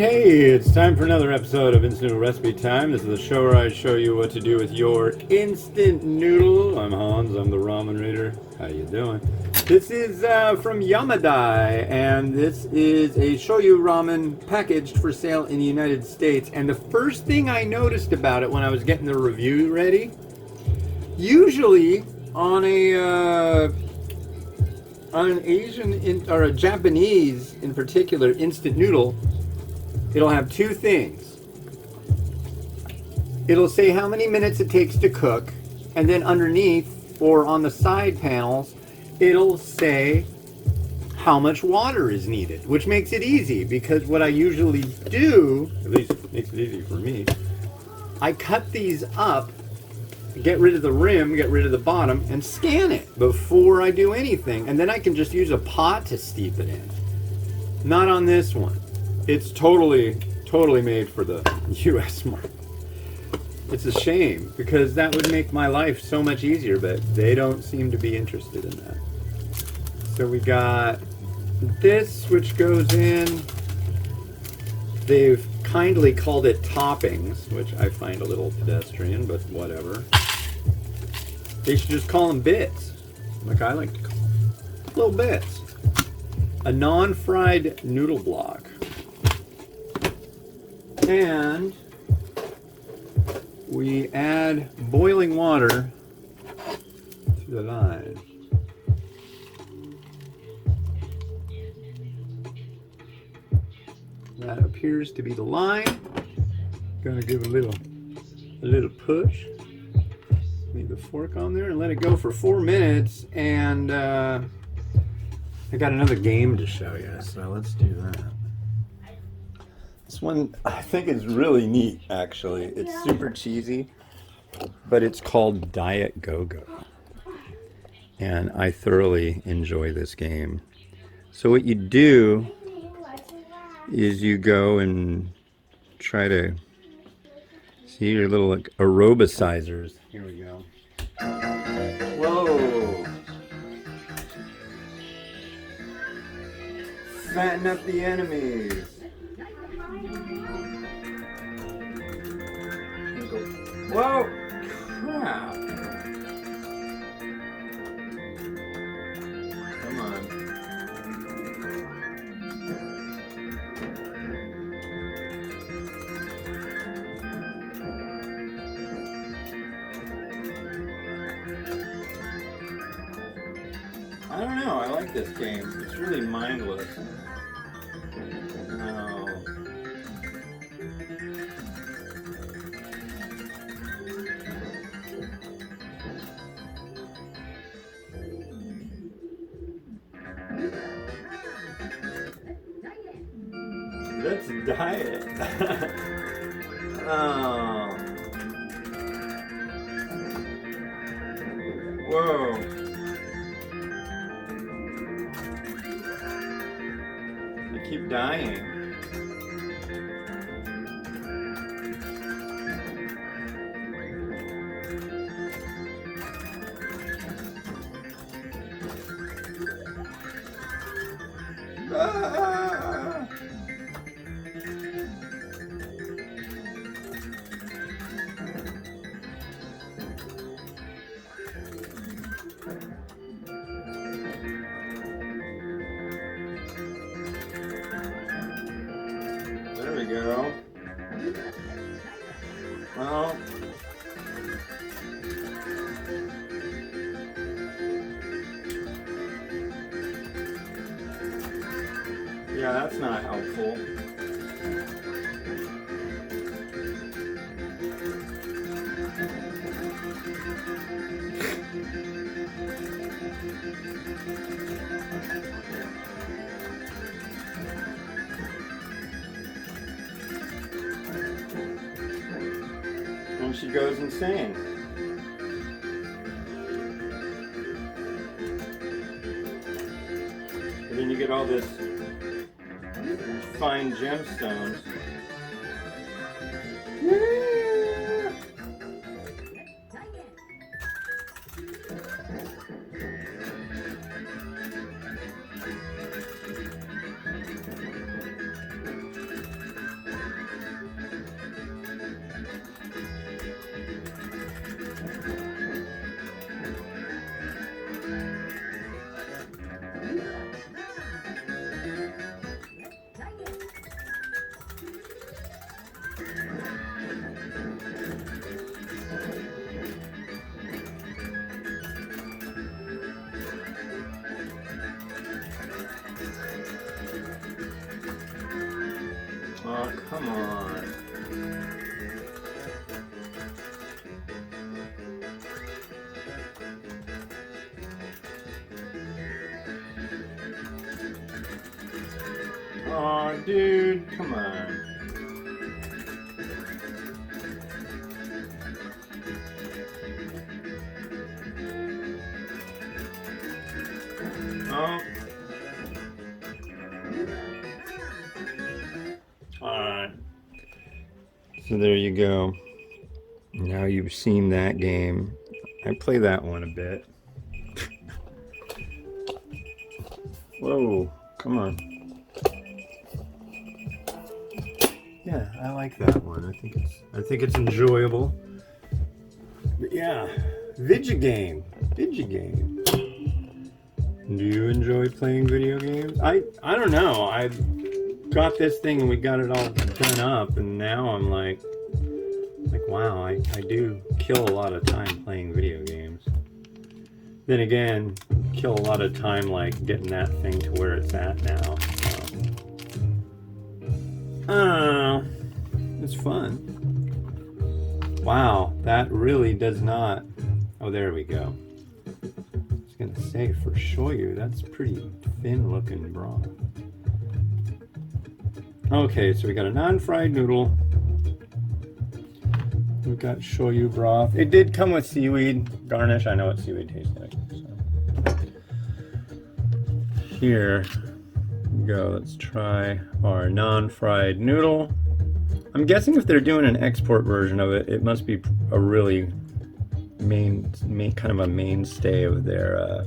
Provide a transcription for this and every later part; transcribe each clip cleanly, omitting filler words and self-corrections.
Hey, it's time for another episode of Instant Noodle Recipe Time. This is the show where I show you what to do with your instant noodle. I'm Hans, I'm the ramen reader. How you doing? This is from Yamadai, and this is a Shoyu ramen packaged for sale in the United States. And the first thing I noticed about it when I was getting the review ready, usually on an Asian or a Japanese in particular instant noodle, it'll have two things. It'll say how many minutes it takes to cook, and then underneath or on the side panels, it'll say how much water is needed, which makes it easy because what I usually do, at least makes it easy for me, I cut these up, get rid of the rim, get rid of the bottom, and scan it before I do anything. And then I can just use a pot to steep it in. Not on this one. It's totally made for the US market. It's a shame because that would make my life so much easier, but they don't seem to be interested in that. So we got this, which goes in. They've kindly called it toppings, which I find a little pedestrian, but whatever. They should just call them bits, like I like to call them. Little bits. A non-fried noodle block. And we add boiling water to the line. That appears to be the line. Gonna give a little push. Leave the fork on there and let it go for 4 minutes. And I got another game to show you, so let's do that. This one I think is really neat, actually. It's super cheesy, but it's called Diet Go-Go. And I thoroughly enjoy this game. So what you do is you go and try to see your little like aerobicizers. Here we go. Whoa! Fatten up the enemies. Whoa! Crap! Come on. I don't know, I like this game. It's really mindless. No. Let's diet. Oh. Whoa. I keep dying. Ah. There we go. Well, yeah, that's not helpful. And she goes insane. And then you get all this fine gemstones. Oh, come on. Aw, dude, come on. Oh. Alright. So there you go. Now you've seen that game. I play that one a bit. Whoa, come on. Yeah, I like that one. I think it's enjoyable. But yeah, video game. Do you enjoy playing video games? I don't know. I got this thing and we got it all done up, and now I'm like wow, I do kill a lot of time playing video games. Then again, kill a lot of time like getting that thing to where it's at now. So. I don't know. It's fun. Wow, that really does not. Oh, there we go. I was gonna say for Shoyu, that's pretty thin looking broth. Okay, so we got a non-fried noodle. We've got shoyu broth. It did come with seaweed garnish. I know what seaweed tastes like. So. Here we go. Let's try our non-fried noodle. I'm guessing if they're doing an export version of it, it must be a really kind of a mainstay of their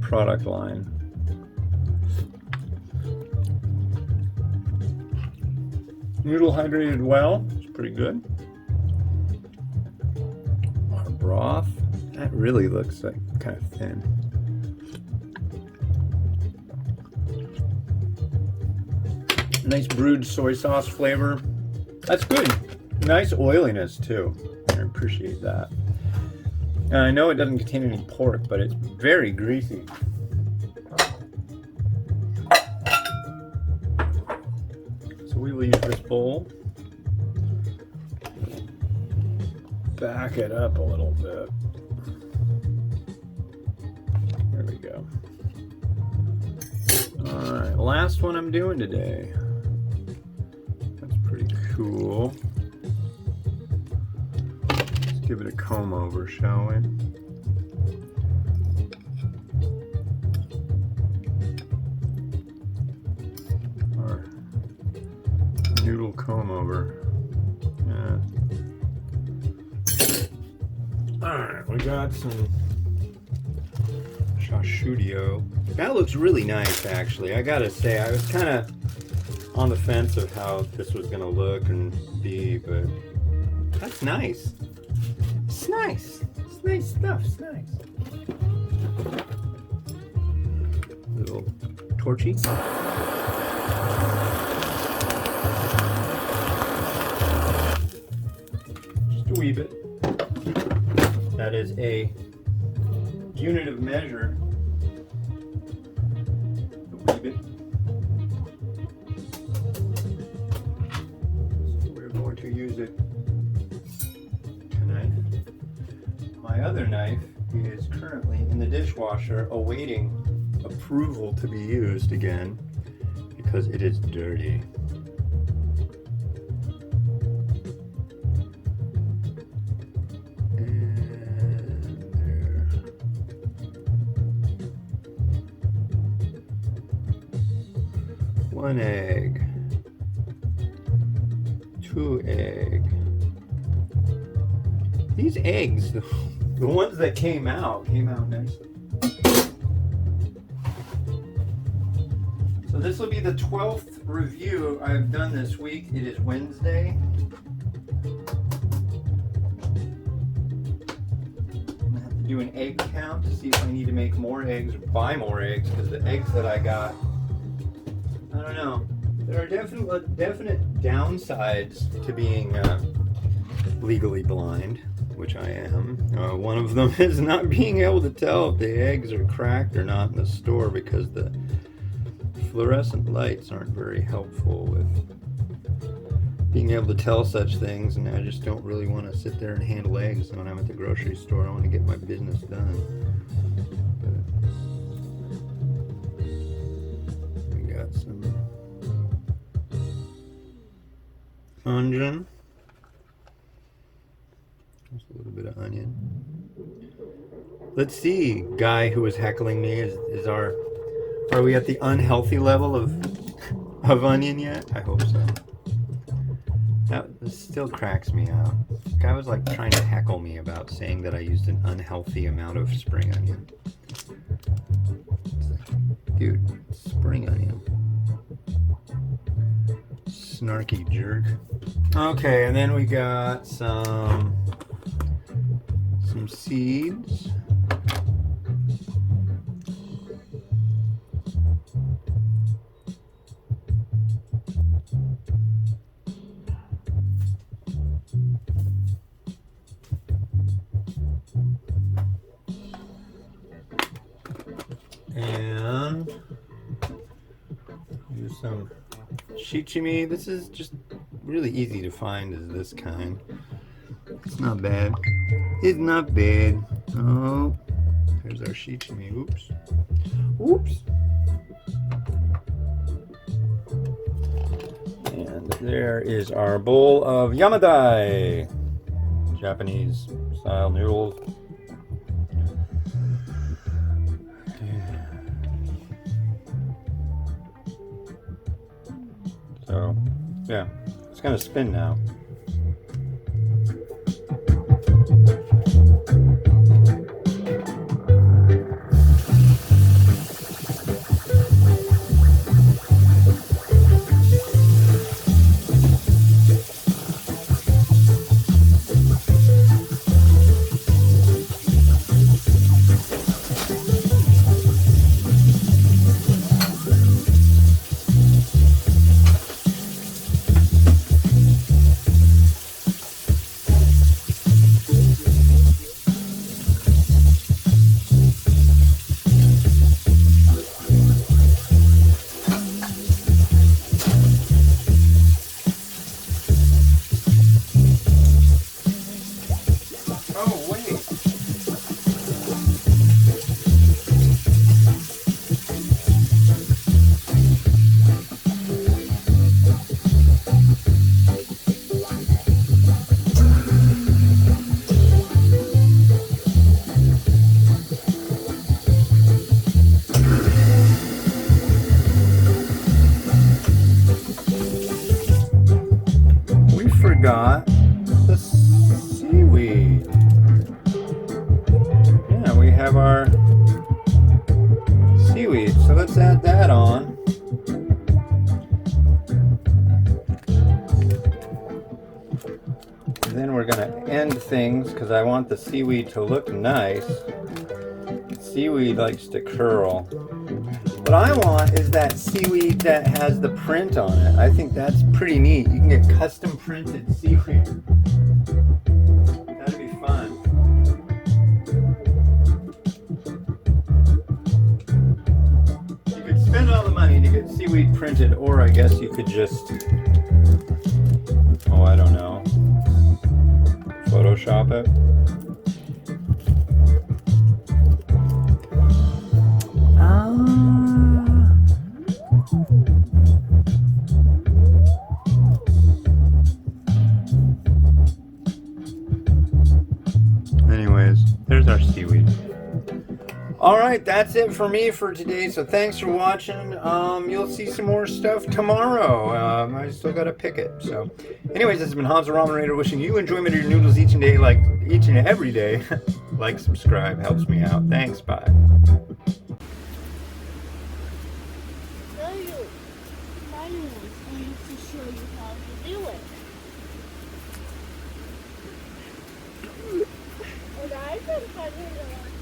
product line. Noodle hydrated well. It's pretty good. Our broth, that really looks like kind of thin. Nice brewed soy sauce flavor. That's good. Nice oiliness too. I appreciate that. And I know it doesn't contain any pork, but it's very greasy. So we will use this bowl. Back it up a little bit. There we go. Alright, last one I'm doing today. That's pretty cool. Let's give it a comb over, shall we? Our noodle comb over. Yeah. Alright, we got some Shoyu. That looks really nice, actually. I gotta say, I was kind of on the fence of how this was gonna look and be, but that's nice. It's nice. It's nice stuff. It's nice. Little torchy. Just a wee bit. That is a unit of measure. A wee bit. So we're going to use it tonight. My other knife is currently in the dishwasher awaiting approval to be used again because it is dirty. One egg, 2 egg. These eggs, the ones that came out nicely. So this will be the 12th review I've done this week. It is Wednesday. I'm gonna have to do an egg count to see if I need to make more eggs or buy more eggs, because the eggs that I got, I don't know. There are definite downsides to being legally blind, which I am. One of them is not being able to tell if the eggs are cracked or not in the store because the fluorescent lights aren't very helpful with being able to tell such things, and I just don't really want to sit there and handle eggs when I'm at the grocery store. I want to get my business done. But we got some onion. Just a little bit of onion. Let's see, guy who was heckling me, are we at the unhealthy level of onion yet? I hope so. That still cracks me up. This guy was like trying to heckle me about saying that I used an unhealthy amount of spring onion. Dude, spring onion. Snarky jerk. Okay, and then we got some seeds. And use some shichimi. This is just really easy to find, is this kind. It's not bad. It's not bad. Oh, there's our shichimi. Oops. Oops. And there is our bowl of Yamadai, Japanese style noodles. So, yeah, it's gonna spin now. Got the seaweed. Yeah, we have our seaweed. So let's add that on. And then we're going to end things because I want the seaweed to look nice. Seaweed likes to curl. What I want is that seaweed that has the print on it. I think that's pretty neat. You can get custom printed seaweed. That'd be fun. You could spend all the money to get seaweed printed, or I guess you could just, oh, I don't know, Photoshop it. Anyways, there's our seaweed. Alright, that's it for me for today, so thanks for watching. You'll see some more stuff tomorrow. I still gotta pick it. So, anyways, this has been Hans the Ramen Raider wishing you enjoyment of your noodles each and every day. Like, subscribe, helps me out. Thanks, bye. Shoyu, my noodles going to show you how to do it. And I've been finding a lot.